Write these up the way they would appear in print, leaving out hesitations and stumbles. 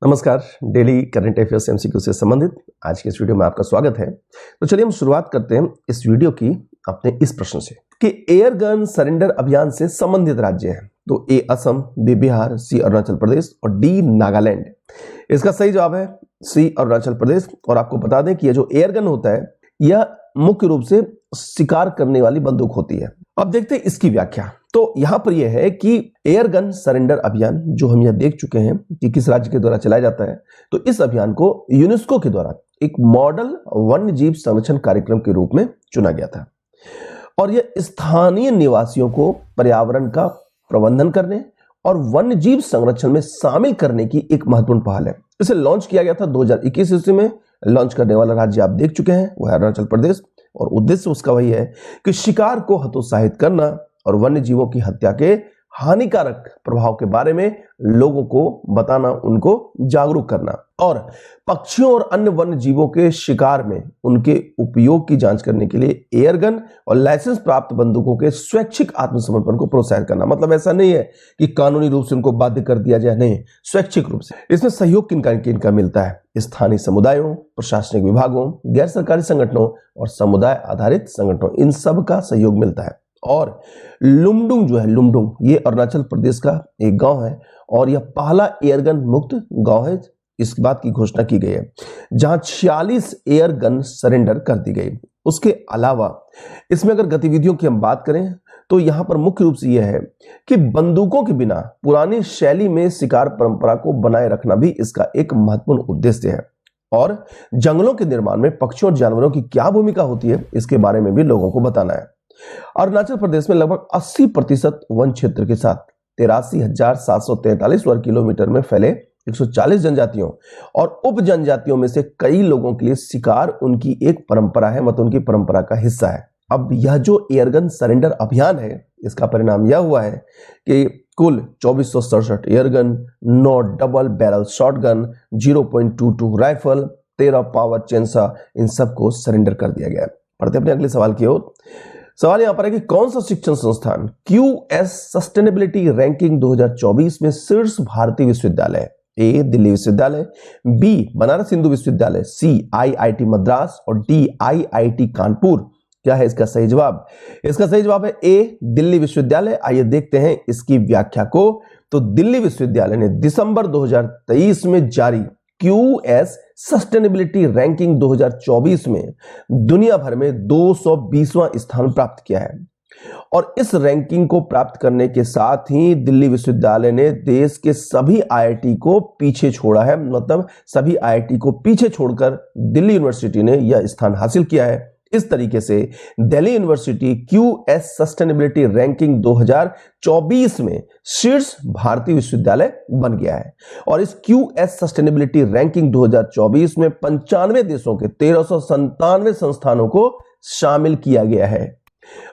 नमस्कार। Daily current affairs MCQ से संबंधित आज के इस वीडियो में आपका स्वागत है। तो चलिए हम शुरुआत करते हैं इस वीडियो की अपने इस प्रश्न से कि एयर गन सरेंडर अभियान से संबंधित राज्य हैं। तो ए असम, बी बिहार, सी अरुणाचल प्रदेश और डी नागालैंड। इसका सही जवाब है सी अरुणाचल प्रदेश। और आपको बता दें कि यह जो एयर गन होता है यह मुख्य रूप से शिकार करने वाली बंदूक होती है। अब देखते हैं इसकी व्याख्या। तो यहां पर यह है कि एयर गन सरेंडर अभियान जो हम यह देख चुके हैं कि किस राज्य के द्वारा चलाया जाता है, तो इस अभियान को यूनेस्को के द्वारा एक मॉडल वन्य जीव संरक्षण कार्यक्रम के रूप में चुना गया था और यह स्थानीय निवासियों को पर्यावरण का प्रबंधन करने और वन्य जीव संरक्षण में शामिल करने की एक महत्वपूर्ण पहल है। इसे लॉन्च किया गया था 2021 ईस्वी में। लॉन्च करने वाला राज्य आप देख चुके हैं, वह है अरुणाचल प्रदेश। और उद्देश्य उसका वही है कि शिकार को हतोत्साहित करना और वन्य जीवों की हत्या के हानिकारक प्रभाव के बारे में लोगों को बताना, उनको जागरूक करना और पक्षियों और अन्य वन्य जीवों के शिकार में उनके उपयोग की जांच करने के लिए एयर गन और लाइसेंस प्राप्त बंदूकों के स्वैच्छिक आत्मसमर्पण को प्रोत्साहित करना। मतलब ऐसा नहीं है कि कानूनी रूप से उनको बाध्य कर दिया जाए, नहीं, स्वैच्छिक रूप से। इसमें सहयोग किनका मिलता है? स्थानीय समुदायों, प्रशासनिक विभागों, गैर सरकारी संगठनों और समुदाय आधारित संगठनों, इन सब का सहयोग मिलता है। और लुमडुंग जो है, लुमडुंग ये अरुणाचल प्रदेश का एक गांव है और यह पहला एयरगन मुक्त गांव है। इस बात की घोषणा की गई है जहां 46 एयर गन सरेंडर कर दी गई। उसके अलावा इसमें अगर गतिविधियों की हम बात करें तो यहां पर मुख्य रूप से यह है कि बंदूकों के बिना पुरानी शैली में शिकार परंपरा को बनाए रखना भी इसका एक महत्वपूर्ण उद्देश्य है। और जंगलों के निर्माण में पक्षियों और जानवरों की क्या भूमिका होती है, इसके बारे में भी लोगों को बताना है। अरुणाचल प्रदेश में लगभग 80% वन क्षेत्र के साथ 83,743 वर्ग किलोमीटर में फैले 140 जनजातियों और उप जनजातियों में से कई लोगों के लिए शिकार उनकी एक परंपरा है, मतलब उनकी परंपरा का हिस्सा है। अब यह जो एयरगन सरेंडर अभियान है, इसका परिणाम यह हुआ है कि कुल 2467 airgun, 9 double barrel shotgun, 0.22 rifle, 13 power chainsaw, इन सबको सरेंडर कर दिया गया। पढ़ते अपने अगले सवाल की ओर। सवाल यहां पर है कि कौन सा शिक्षण संस्थान QS सस्टेनेबिलिटी रैंकिंग 2024 में शीर्ष भारतीय विश्वविद्यालय है? ए दिल्ली विश्वविद्यालय, बी बनारस हिंदू विश्वविद्यालय, सी IIT मद्रास और डी IIT कानपुर। क्या है इसका सही जवाब? इसका सही जवाब है ए दिल्ली विश्वविद्यालय। आइए देखते हैं इसकी व्याख्या को। तो दिल्ली विश्वविद्यालय ने दिसंबर 2023 में जारी QS सस्टेनेबिलिटी रैंकिंग 2024 में दुनिया भर में 220वां स्थान प्राप्त किया है। और इस रैंकिंग को प्राप्त करने के साथ ही दिल्ली विश्वविद्यालय ने देश के सभी IIT को पीछे छोड़ा है। मतलब सभी IIT को पीछे छोड़कर दिल्ली यूनिवर्सिटी ने यह स्थान हासिल किया है। इस तरीके से Delhi university QS sustainability ranking 2024 में शीर्ष भारतीय विश्वविद्यालय बन गया है। और इस QS सस्टेनेबिलिटी रैंकिंग 2024 में 95 देशों के 1397 संस्थानों को शामिल किया गया है।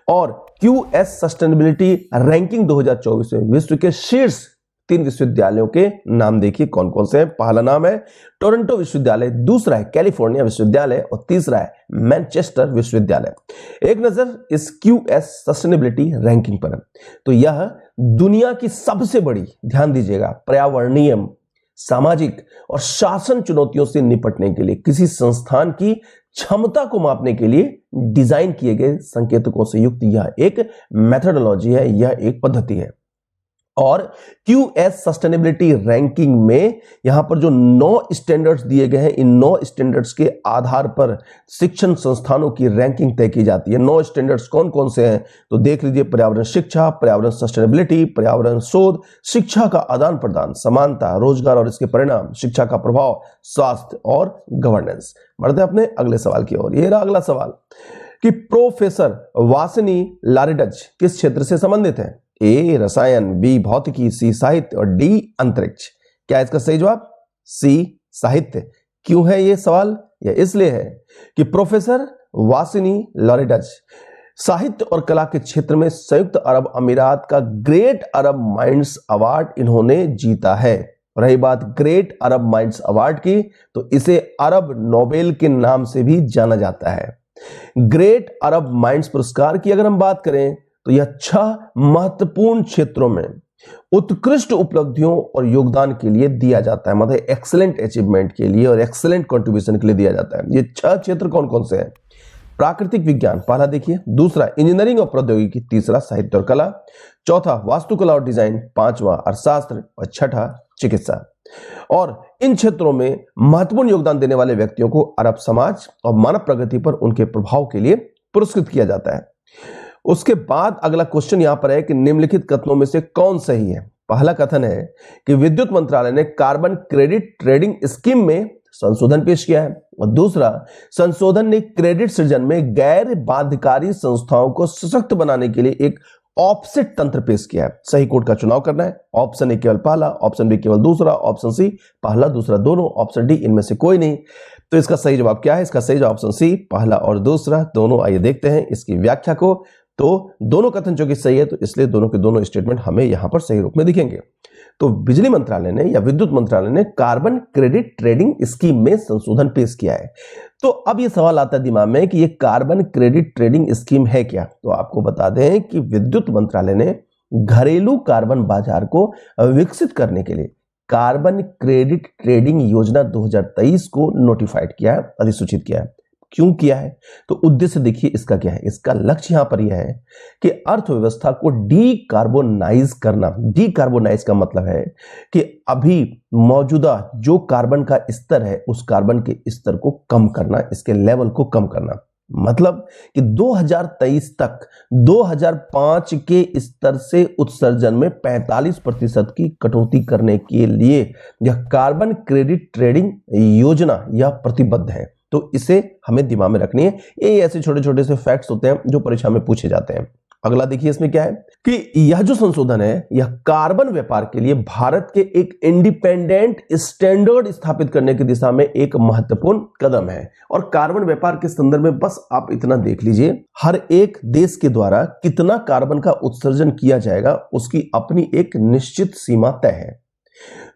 और QS सस्टेनेबिलिटी रैंकिंग 2024 में विश्व के शीर्ष 3 विश्वविद्यालयों के नाम देखिए कौन कौन से हैं। पहला नाम है टोरंटो विश्वविद्यालय, दूसरा है कैलिफोर्निया विश्वविद्यालय और तीसरा है मैनचेस्टर विश्वविद्यालय। एक नजर इस QS सस्टेनेबिलिटी रैंकिंग पर। तो यह दुनिया की सबसे बड़ी, ध्यान दीजिएगा, पर्यावरणीय, सामाजिक और शासन चुनौतियों से निपटने के लिए किसी संस्थान की क्षमता को मापने के लिए डिजाइन किए गए संकेतकों से युक्त यह एक मेथोडोलॉजी है, यह एक पद्धति है। और QS सस्टेनेबिलिटी रैंकिंग में यहां पर जो 9 स्टैंडर्ड्स दिए गए हैं, इन 9 स्टैंडर्ड्स के आधार पर शिक्षण संस्थानों की रैंकिंग तय की जाती है। 9 स्टैंडर्ड्स कौन कौन से हैं? तो देख लीजिए, पर्यावरण शिक्षा, पर्यावरण सस्टेनेबिलिटी, पर्यावरण शोध, शिक्षा का आदान प्रदान, समानता, रोजगार और इसके परिणाम, शिक्षा का प्रभाव, स्वास्थ्य और गवर्नेंस। बढ़ते हैं अपने अगले सवाल की ओर। ये रहा अगला सवाल कि प्रोफेसर वासिनी लारिडज किस क्षेत्र से संबंधित है? ए रसायन, बी भौतिकी, सी साहित्य और डी अंतरिक्ष। क्या इसका सही जवाब? सी साहित्य। क्यों है ये सवाल? यह इसलिए है कि प्रोफेसर वासिनी लारिडज साहित्य और कला के क्षेत्र में संयुक्त अरब अमीरात का ग्रेट अरब माइंड्स अवार्ड इन्होंने जीता है। रही बात ग्रेट अरब माइंड्स अवार्ड की, तो इसे अरब नोबेल के नाम से भी जाना जाता है। ग्रेट अरब माइंड्स पुरस्कार की अगर हम बात करें तो यह 6 महत्वपूर्ण क्षेत्रों में उत्कृष्ट उपलब्धियों और योगदान के लिए दिया जाता है, मतलब एक्सीलेंट अचीवमेंट के लिए और एक्सीलेंट कंट्रीब्यूशन के लिए दिया जाता है। ये 6 क्षेत्र कौन कौन से हैं? प्राकृतिक विज्ञान पहला देखिए, दूसरा इंजीनियरिंग और प्रौद्योगिकी, तीसरा साहित्य और कला, चौथा वास्तुकला और डिजाइन, पांचवा अर्थशास्त्र और छठा चिकित्सा। और इन क्षेत्रों में महत्वपूर्ण योगदान देने वाले व्यक्तियों को अरब समाज और मानव प्रगति पर उनके प्रभाव के लिए पुरस्कृत किया जाता है। उसके बाद अगला क्वेश्चन यहां पर है कि निम्नलिखित कथनों में से कौन सही है? पहला कथन है कि विद्युत मंत्रालय ने कार्बन क्रेडिट ट्रेडिंग स्कीम में संशोधन पेश किया है, और दूसरा, संशोधन ने क्रेडिट सृजन में गैर बाध्यकारी संस्थाओं को सशक्त बनाने के लिए एक ऑफसेट तंत्र पेश किया है। सही कोड का चुनाव करना है। ऑप्शन ए केवल पहला, ऑप्शन बी केवल दूसरा, ऑप्शन सी पहला दूसरा दोनों, ऑप्शन डी इनमें से कोई नहीं। तो इसका सही जवाब क्या है? इसका सही जवाब ऑप्शन सी, पहला और दूसरा दोनों। आइए देखते हैं इसकी व्याख्या को। तो दोनों कथन जो कि सही है, तो इसलिए दोनों के दोनों स्टेटमेंट हमें यहां पर सही रूप में दिखेंगे। तो बिजली मंत्रालय ने या विद्युत मंत्रालय ने कार्बन क्रेडिट ट्रेडिंग स्कीम में संशोधन पेश किया है। तो अब ये सवाल आता है दिमाग में कि ये कार्बन क्रेडिट ट्रेडिंग स्कीम है क्या? तो आपको बता दें कि विद्युत मंत्रालय ने घरेलू कार्बन बाजार को विकसित करने के लिए कार्बन क्रेडिट ट्रेडिंग योजना 2023 को नोटिफाइड किया है, अधिसूचित किया है। क्यों किया है? तो उद्देश्य देखिए इसका क्या है। इसका लक्ष्य यहां पर यह है कि अर्थव्यवस्था को डीकार्बोनाइज करना। डीकार्बोनाइज का मतलब है कि अभी मौजूदा जो कार्बन का स्तर है, उस कार्बन के स्तर को कम करना, इसके लेवल को कम करना। मतलब कि 2023 तक 2005 के स्तर से उत्सर्जन में 45% की कटौती करने के लिए यह कार्बन क्रेडिट ट्रेडिंग योजना यह प्रतिबद्ध है। तो इसे हमें दिमाग में रखनी है। ये ऐसे छोटे छोटे से फैक्ट्स होते हैं जो परीक्षा में पूछे जाते हैं। अगला देखिए इसमें क्या है कि यह जो संशोधन है यह कार्बन व्यापार के लिए भारत के एक इंडिपेंडेंट स्टैंडर्ड स्थापित करने की दिशा में एक महत्वपूर्ण कदम है। और कार्बन व्यापार के संदर्भ में बस आप इतना देख लीजिए, हर एक देश के द्वारा कितना कार्बन का उत्सर्जन किया जाएगा उसकी अपनी एक निश्चित सीमा तय है।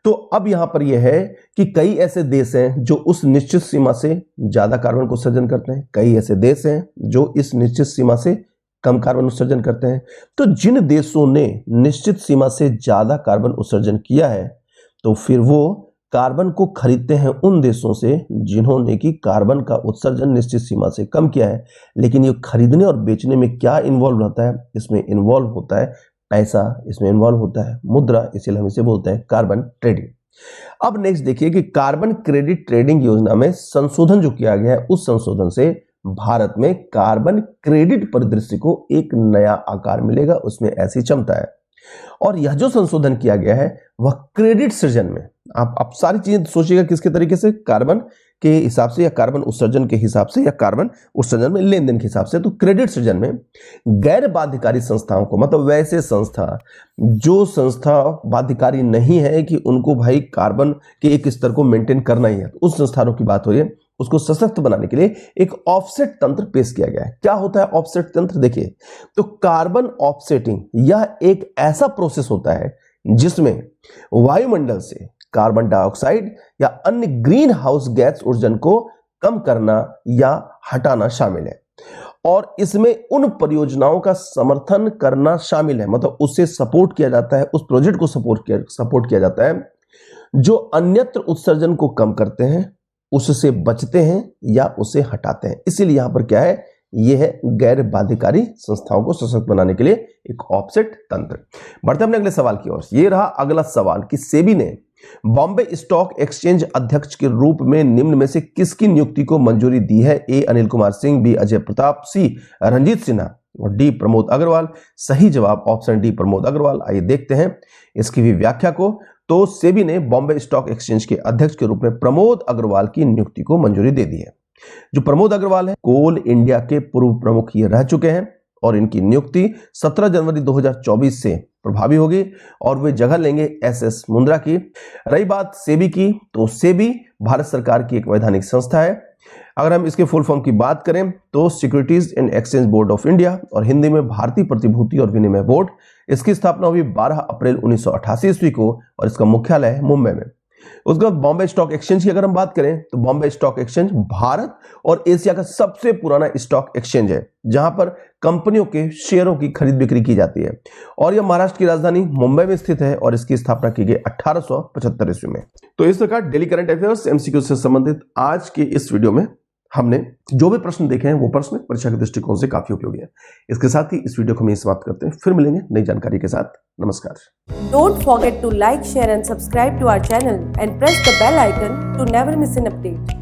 तो अब यहां पर यह है कि कई ऐसे देश हैं जो उस निश्चित सीमा से ज्यादा कार्बन को उत्सर्जन करते हैं, कई ऐसे देश हैं जो इस निश्चित सीमा से कम कार्बन उत्सर्जन करते हैं। तो जिन देशों ने निश्चित सीमा से ज्यादा कार्बन उत्सर्जन किया है, तो फिर वो कार्बन को खरीदते हैं उन देशों से जिन्होंने की कार्बन का उत्सर्जन निश्चित सीमा से कम किया है। लेकिन ये खरीदने और बेचने में क्या इन्वॉल्व रहता है? इसमें इन्वॉल्व होता है पैसा, इसमें इन्वॉल्व होता है मुद्रा, इसीलिए हम इसे बोलते हैं कार्बन ट्रेडिंग। अब नेक्स्ट देखिए कि कार्बन क्रेडिट ट्रेडिंग योजना में संशोधन जो किया गया है, उस संशोधन से भारत में कार्बन क्रेडिट परिदृश्य को एक नया आकार मिलेगा, उसमें ऐसी क्षमता है। और यह जो संशोधन किया गया है वह क्रेडिट सृजन में, आप सारी चीजें सोचिएगा किसके तरीके से, कार्बन के हिसाब से या कार्बन उत्सर्जन के हिसाब से या कार्बन उत्सर्जन में लेन देन के हिसाब से। तो क्रेडिट सृजन में गैर बाध्यकारी संस्थाओं को, मतलब वैसे संस्था जो संस्था बाध्यकारी नहीं है कि उनको भाई कार्बन के एक स्तर को मेंटेन करना ही है, तो उस संस्थानों की बात हो रही है, उसको सशक्त बनाने के लिए एक ऑफसेट तंत्र पेश किया गया है। क्या होता है ऑफसेट तंत्र? देखिए, तो कार्बन ऑफसेटिंग यह एक ऐसा प्रोसेस होता है जिसमें वायुमंडल से कार्बन डाइऑक्साइड या अन्य ग्रीन हाउस गैस उत्सर्जन को कम करना या हटाना शामिल है। और इसमें उन परियोजनाओं का समर्थन करना शामिल है, मतलब उससे सपोर्ट किया जाता है, उस प्रोजेक्ट को सपोर्ट किया जाता है जो अन्यत्र उत्सर्जन को कम करते हैं, उससे बचते हैं या उसे हटाते हैं। इसीलिए यहां पर क्या है, यह है गैर बाध्यकारी संस्थाओं को सशक्त बनाने के लिए एक ऑफसेट तंत्र। बढ़ते हैं अपने अगले सवाल की ओर। यह रहा अगला सवाल कि सेबी ने बॉम्बे स्टॉक एक्सचेंज अध्यक्ष के रूप में निम्न में से किसकी नियुक्ति को मंजूरी दी है? ए अनिल कुमार सिंह, बी अजय प्रताप, सी रंजीत सिन्हा और डी प्रमोद अग्रवाल। सही जवाब ऑप्शन डी प्रमोद अग्रवाल। आइए देखते हैं इसकी भी व्याख्या को। तो सेबी ने बॉम्बे स्टॉक एक्सचेंज के अध्यक्ष के रूप में प्रमोद अग्रवाल की नियुक्ति को मंजूरी दे दी है। जो प्रमोद अग्रवाल है कोल इंडिया के पूर्व प्रमुख ये रह चुके हैं और इनकी नियुक्ति 17 जनवरी 2024 से प्रभावी होगी और वे जगह लेंगे एसएस मुंद्रा की। रही बात सेबी की, तो सेबी भारत सरकार की एक वैधानिक संस्था है। अगर हम इसके फुल फॉर्म की बात करें तो securities and exchange board of India, और हिंदी में भारतीय प्रतिभूति और विनिमय बोर्ड। इसकी स्थापना हुई 12 अप्रैल 1988 ईस्वी को और इसका मुख्यालय है मुंबई में। उसके बाद बॉम्बे स्टॉक एक्सचेंज की अगर हम बात करें तो बॉम्बे स्टॉक एक्सचेंज भारत और एशिया का सबसे पुराना स्टॉक एक्सचेंज है, जहां पर कंपनियों के शेयरों की खरीद बिक्री की जाती है और यह महाराष्ट्र की राजधानी मुंबई में स्थित है और इसकी स्थापना की गई 1875 ईस्वी में। तो इस प्रकार डेली करंट अफेयर्स एमसीक्यू से संबंधित आज के इस वीडियो में हमने जो भी प्रश्न देखे हैं वो प्रश्न परीक्षा के दृष्टिकोण से काफी उपयोगी है। इसके साथ ही इस वीडियो को हम यहीं समाप्त करते हैं, फिर मिलेंगे नई जानकारी के साथ। नमस्कार। Don't forget to like, share and subscribe to our channel and press the bell icon to never miss an update.